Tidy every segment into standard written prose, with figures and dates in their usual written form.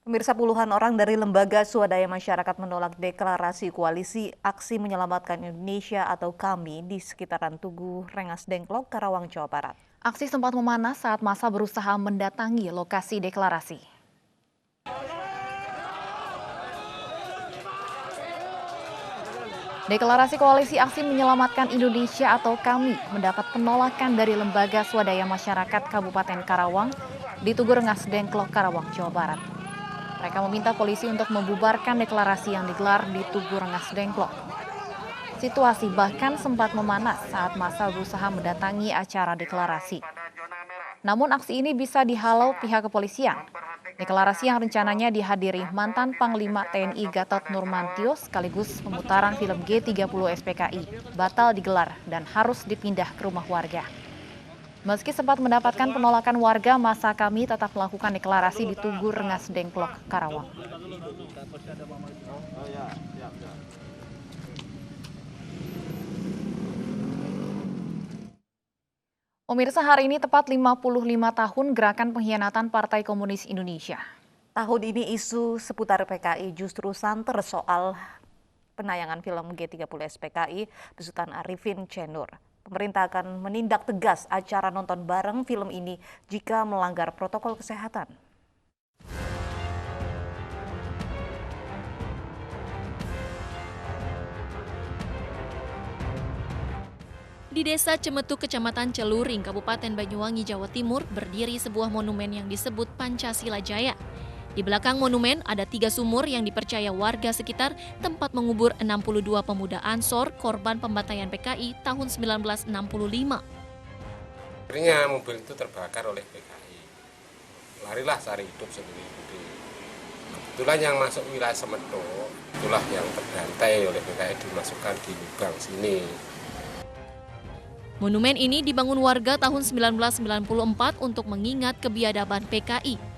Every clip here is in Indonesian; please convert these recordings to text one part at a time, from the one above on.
Pemirsa, puluhan orang dari lembaga swadaya masyarakat menolak deklarasi koalisi Aksi Menyelamatkan Indonesia atau KAMI di sekitaran Tugu Rengas Dengklok, Karawang, Jawa Barat. Aksi sempat memanas saat massa berusaha mendatangi lokasi deklarasi. Deklarasi Koalisi Aksi Menyelamatkan Indonesia atau KAMI mendapat penolakan dari Lembaga Swadaya Masyarakat Kabupaten Karawang di Tugu Rengas Dengklok, Karawang, Jawa Barat. Mereka meminta polisi untuk membubarkan deklarasi yang digelar di Tugu Rengas Dengklok. Situasi bahkan sempat memanas saat massa berusaha mendatangi acara deklarasi. Namun aksi ini bisa dihalau pihak kepolisian. Deklarasi yang rencananya dihadiri mantan Panglima TNI Gatot Nurmantio sekaligus pemutaran film G30 SPKI batal digelar dan harus dipindah ke rumah warga. Meski sempat mendapatkan penolakan warga, massa KAMI tetap melakukan deklarasi di Tugu Rengas Dengklok, Karawang. Pemirsa, hari ini tepat 55 tahun Gerakan Pengkhianatan Partai Komunis Indonesia. Tahun ini isu seputar PKI justru santer soal penayangan film G30 SPKI besutan Arifin C. Nur. Pemerintah akan menindak tegas acara nonton bareng film ini jika melanggar protokol kesehatan. Di Desa Cemetuk, Kecamatan Celuring, Kabupaten Banyuwangi, Jawa Timur, berdiri sebuah monumen yang disebut Pancasila Jaya. Di belakang monumen ada 3 sumur yang dipercaya warga sekitar tempat mengubur 62 pemuda Ansor korban pembantaian PKI tahun 1965. Akhirnya mobil itu terbakar oleh PKI. Larilah cari hidup sendiri. Kebetulan yang masuk wilayah Semedo, itulah yang terbantai oleh PKI dimasukkan di lubang sini. Monumen ini dibangun warga tahun 1994 untuk mengingat kebiadaban PKI.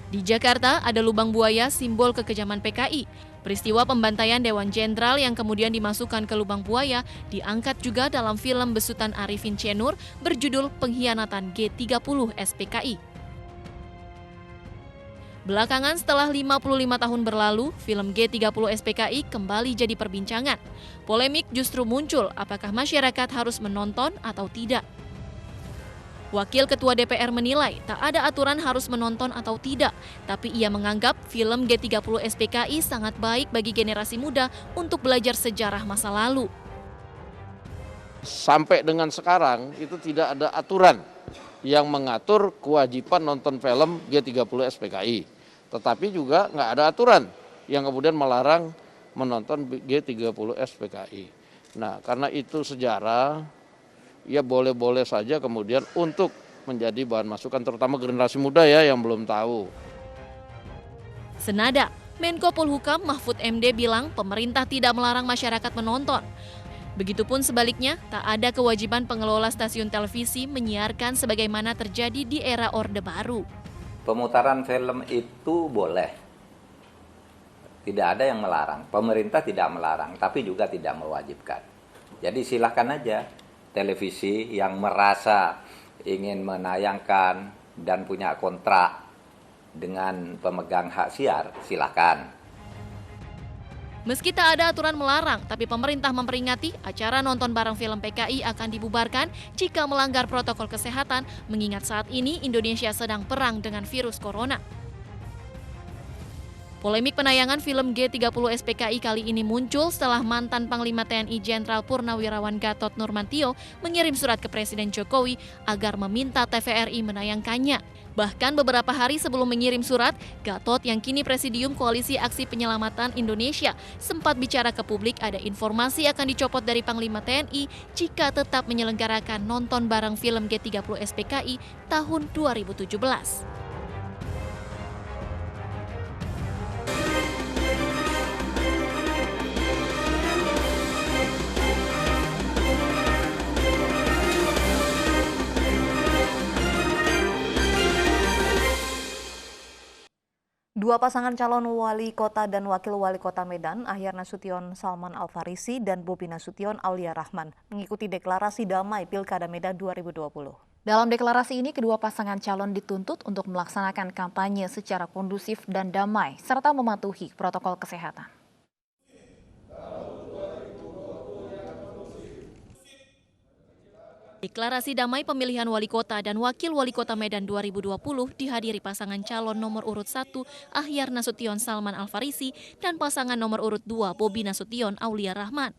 Di Jakarta ada lubang buaya simbol kekejaman PKI. Peristiwa pembantaian Dewan Jenderal yang kemudian dimasukkan ke lubang buaya diangkat juga dalam film besutan Arifin C. Nur berjudul Pengkhianatan G30 SPKI. Belakangan setelah 55 tahun berlalu, film G30 SPKI kembali jadi perbincangan. Polemik justru muncul, apakah masyarakat harus menonton atau tidak. Wakil Ketua DPR menilai tak ada aturan harus menonton atau tidak, tapi ia menganggap film G30 SPKI sangat baik bagi generasi muda untuk belajar sejarah masa lalu. Sampai dengan sekarang itu tidak ada aturan yang mengatur kewajiban nonton film G30 SPKI. Tetapi juga nggak ada aturan yang kemudian melarang menonton G30 SPKI. Nah, karena itu sejarah, ya boleh-boleh saja kemudian untuk menjadi bahan masukan, terutama generasi muda ya yang belum tahu. Senada, Menko Polhukam Mahfud MD bilang pemerintah tidak melarang masyarakat menonton. Begitupun sebaliknya, tak ada kewajiban pengelola stasiun televisi menyiarkan sebagaimana terjadi di era Orde Baru. Pemutaran film itu boleh, tidak ada yang melarang. Pemerintah tidak melarang, tapi juga tidak mewajibkan. Jadi silakan aja televisi yang merasa ingin menayangkan dan punya kontrak dengan pemegang hak siar, silakan. Meski tak ada aturan melarang, tapi pemerintah memperingati acara nonton bareng film PKI akan dibubarkan jika melanggar protokol kesehatan, mengingat saat ini Indonesia sedang perang dengan virus corona. Polemik penayangan film G30 SPKI kali ini muncul setelah mantan Panglima TNI Jenderal Purnawirawan Gatot Nurmantio mengirim surat ke Presiden Jokowi agar meminta TVRI menayangkannya. Bahkan beberapa hari sebelum mengirim surat, Gatot yang kini Presidium Koalisi Aksi Penyelamatan Indonesia sempat bicara ke publik ada informasi akan dicopot dari Panglima TNI jika tetap menyelenggarakan nonton bareng film G30 SPKI tahun 2017. Dua pasangan calon wali kota dan wakil wali kota Medan, Ahyar Nasution Salman Al-Farisi dan Bobi Nasution Aulia Rahman, mengikuti deklarasi damai Pilkada Medan 2020. Dalam deklarasi ini, kedua pasangan calon dituntut untuk melaksanakan kampanye secara kondusif dan damai, serta mematuhi protokol kesehatan. Deklarasi damai pemilihan wali kota dan wakil wali kota Medan 2020 dihadiri pasangan calon nomor urut 1 Ahyar Nasution Salman Al-Farisi dan pasangan nomor urut 2 Bobi Nasution Aulia Rahman.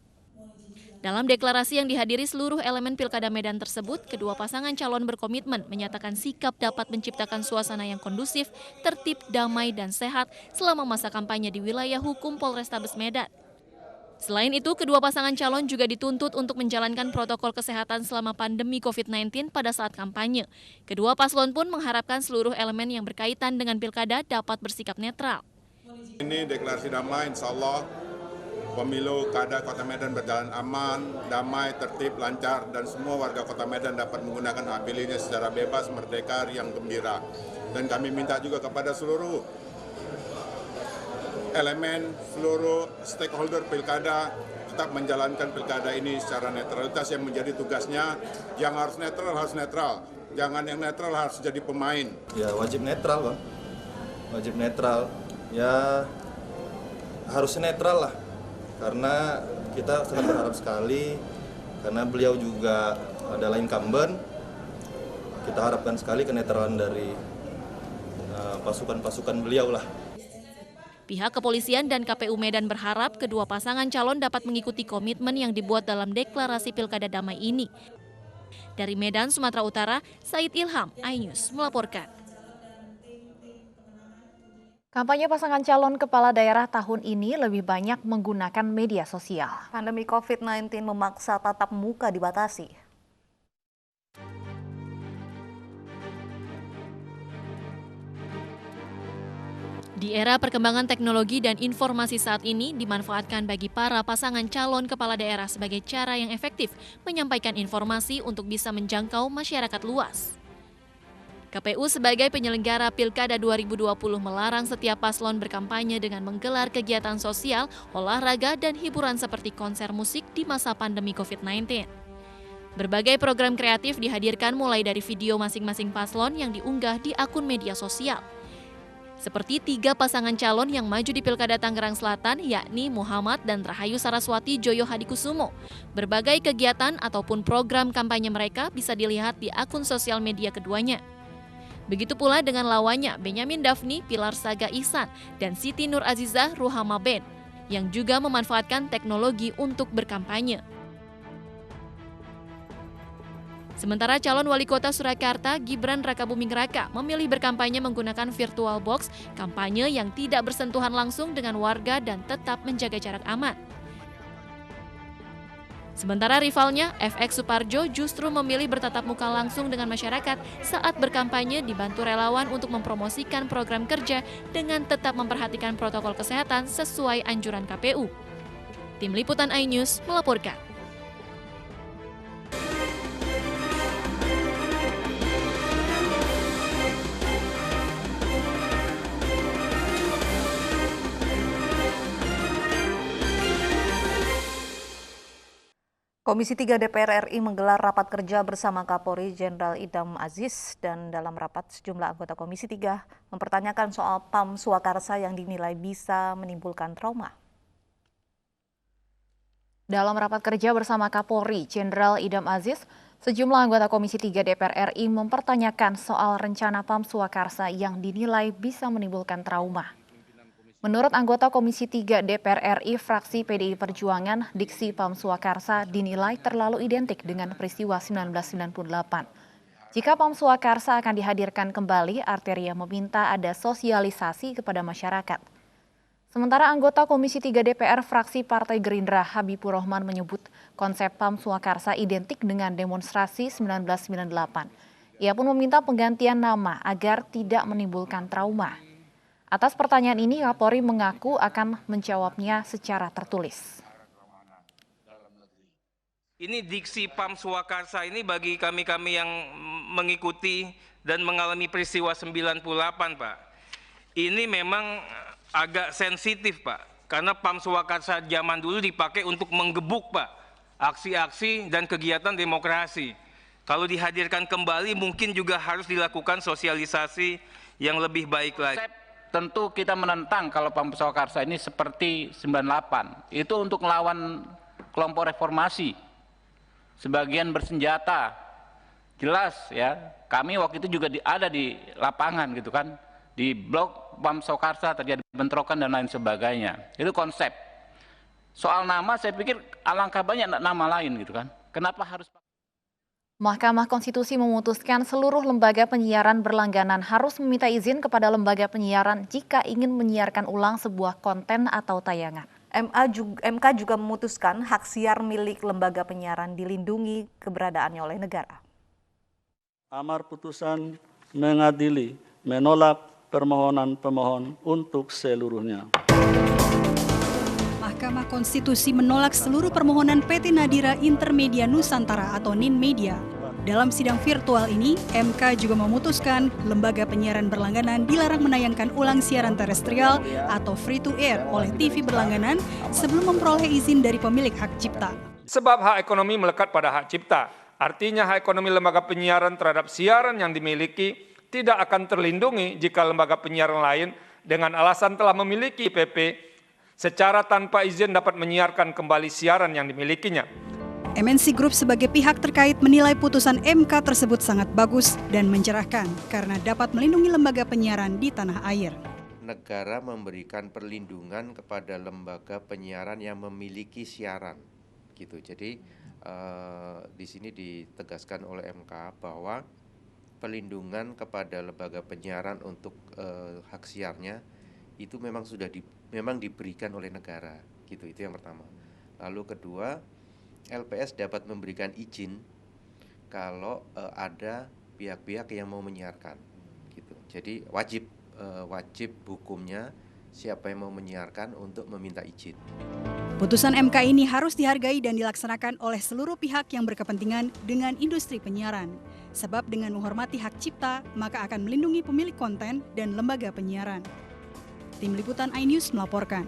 Dalam deklarasi yang dihadiri seluruh elemen Pilkada Medan tersebut, kedua pasangan calon berkomitmen menyatakan sikap dapat menciptakan suasana yang kondusif, tertib, damai, dan sehat selama masa kampanye di wilayah hukum Polrestabes Medan. Selain itu, kedua pasangan calon juga dituntut untuk menjalankan protokol kesehatan selama pandemi COVID-19 pada saat kampanye. Kedua paslon pun mengharapkan seluruh elemen yang berkaitan dengan pilkada dapat bersikap netral. Ini deklarasi damai, insya Allah pemilu kada Kota Medan berjalan aman, damai, tertib, lancar, dan semua warga Kota Medan dapat menggunakan hak pilihnya secara bebas, merdeka, riang, gembira. Dan kami minta juga kepada seluruh elemen, seluruh stakeholder pilkada tetap menjalankan pilkada ini secara netralitas yang menjadi tugasnya. Yang harus netral, jangan yang netral harus jadi pemain. Ya wajib netral, Bang. Wajib netral. Ya harusnya netral lah. Karena kita sangat berharap sekali, karena beliau juga adalah incumbent, kita harapkan sekali kenetralan dari pasukan-pasukan beliau lah. Pihak kepolisian dan KPU Medan berharap kedua pasangan calon dapat mengikuti komitmen yang dibuat dalam deklarasi Pilkada Damai ini. Dari Medan, Sumatera Utara, Said Ilham, iNews melaporkan. Kampanye pasangan calon kepala daerah tahun ini lebih banyak menggunakan media sosial. Pandemi COVID-19 memaksa tatap muka dibatasi. Di era perkembangan teknologi dan informasi saat ini dimanfaatkan bagi para pasangan calon kepala daerah sebagai cara yang efektif menyampaikan informasi untuk bisa menjangkau masyarakat luas. KPU sebagai penyelenggara Pilkada 2020 melarang setiap paslon berkampanye dengan menggelar kegiatan sosial, olahraga, dan hiburan seperti konser musik di masa pandemi COVID-19. Berbagai program kreatif dihadirkan mulai dari video masing-masing paslon yang diunggah di akun media sosial. Seperti 3 pasangan calon yang maju di Pilkada Tangerang Selatan, yakni Muhammad dan Rahayu Saraswati Joyo Hadikusumo. Berbagai kegiatan ataupun program kampanye mereka bisa dilihat di akun sosial media keduanya. Begitu pula dengan lawannya Benyamin Daphni, Pilar Saga Ihsan, dan Siti Nur Azizah Ruhama Ben, yang juga memanfaatkan teknologi untuk berkampanye. Sementara calon wali kota Surakarta, Gibran Rakabuming Raka, memilih berkampanye menggunakan virtual box, kampanye yang tidak bersentuhan langsung dengan warga dan tetap menjaga jarak aman. Sementara rivalnya, FX Suparjo justru memilih bertatap muka langsung dengan masyarakat saat berkampanye dibantu relawan untuk mempromosikan program kerja dengan tetap memperhatikan protokol kesehatan sesuai anjuran KPU. Tim Liputan iNews melaporkan. Komisi 3 DPR RI menggelar rapat kerja bersama Kapolri Jenderal Idam Aziz, dan dalam rapat sejumlah anggota Komisi 3 mempertanyakan soal PAM Swakarsa yang dinilai bisa menimbulkan trauma. Dalam rapat kerja bersama Kapolri Jenderal Idam Aziz, sejumlah anggota Komisi 3 DPR RI mempertanyakan soal rencana PAM Swakarsa yang dinilai bisa menimbulkan trauma. Menurut anggota Komisi 3 DPR RI fraksi PDI Perjuangan, diksi PAM Swakarsa dinilai terlalu identik dengan peristiwa 1998. Jika PAM Swakarsa akan dihadirkan kembali, Arteria meminta ada sosialisasi kepada masyarakat. Sementara anggota Komisi 3 DPR fraksi Partai Gerindra Habibur Rahman menyebut konsep PAM Swakarsa identik dengan demonstrasi 1998. Ia pun meminta penggantian nama agar tidak menimbulkan trauma. Atas pertanyaan ini, Kapolri mengaku akan menjawabnya secara tertulis. Ini diksi PAM Swakarsa ini bagi kami-kami yang mengikuti dan mengalami peristiwa 98, Pak. Ini memang agak sensitif, Pak. Karena PAM Swakarsa zaman dulu dipakai untuk menggebuk, Pak, aksi-aksi dan kegiatan demokrasi. Kalau dihadirkan kembali mungkin juga harus dilakukan sosialisasi yang lebih baik lagi. Tentu kita menentang kalau Pam Swakarsa ini seperti 98. Itu untuk melawan kelompok reformasi. Sebagian bersenjata. Jelas ya, kami waktu itu juga ada di lapangan gitu kan. Di blok Pam Swakarsa terjadi bentrokan dan lain sebagainya. Itu konsep. Soal nama saya pikir alangkah banyak nama lain gitu kan. Kenapa harus Mahkamah Konstitusi memutuskan seluruh lembaga penyiaran berlangganan harus meminta izin kepada lembaga penyiaran jika ingin menyiarkan ulang sebuah konten atau tayangan. MK juga memutuskan hak siar milik lembaga penyiaran dilindungi keberadaannya oleh negara. Amar putusan mengadili menolak permohonan pemohon untuk seluruhnya. Mahkamah Konstitusi menolak seluruh permohonan PT Nadira Intermedia Nusantara atau NIN Media. Dalam sidang virtual ini, MK juga memutuskan lembaga penyiaran berlangganan dilarang menayangkan ulang siaran terestrial atau free to air oleh TV berlangganan sebelum memperoleh izin dari pemilik hak cipta. Sebab hak ekonomi melekat pada hak cipta. Artinya hak ekonomi lembaga penyiaran terhadap siaran yang dimiliki tidak akan terlindungi jika lembaga penyiaran lain dengan alasan telah memiliki IPP secara tanpa izin dapat menyiarkan kembali siaran yang dimilikinya. MNC Group sebagai pihak terkait menilai putusan MK tersebut sangat bagus dan mencerahkan karena dapat melindungi lembaga penyiaran di tanah air. Negara memberikan perlindungan kepada lembaga penyiaran yang memiliki siaran, gitu. Jadi di sini ditegaskan oleh MK bahwa perlindungan kepada lembaga penyiaran untuk hak siarnya itu memang memang diberikan oleh negara, gitu. Itu yang pertama. Lalu kedua, LPS dapat memberikan izin kalau ada pihak-pihak yang mau menyiarkan, gitu. Jadi wajib hukumnya siapa yang mau menyiarkan untuk meminta izin. Putusan MK ini harus dihargai dan dilaksanakan oleh seluruh pihak yang berkepentingan dengan industri penyiaran. Sebab dengan menghormati hak cipta, maka akan melindungi pemilik konten dan lembaga penyiaran. Tim Liputan iNews melaporkan.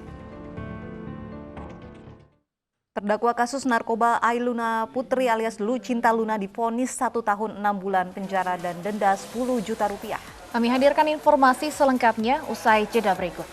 Terdakwa kasus narkoba Ailuna Putri alias Lucinta Luna divonis 1 tahun 6 bulan penjara dan denda 10 juta rupiah. Kami hadirkan informasi selengkapnya usai jeda berikut.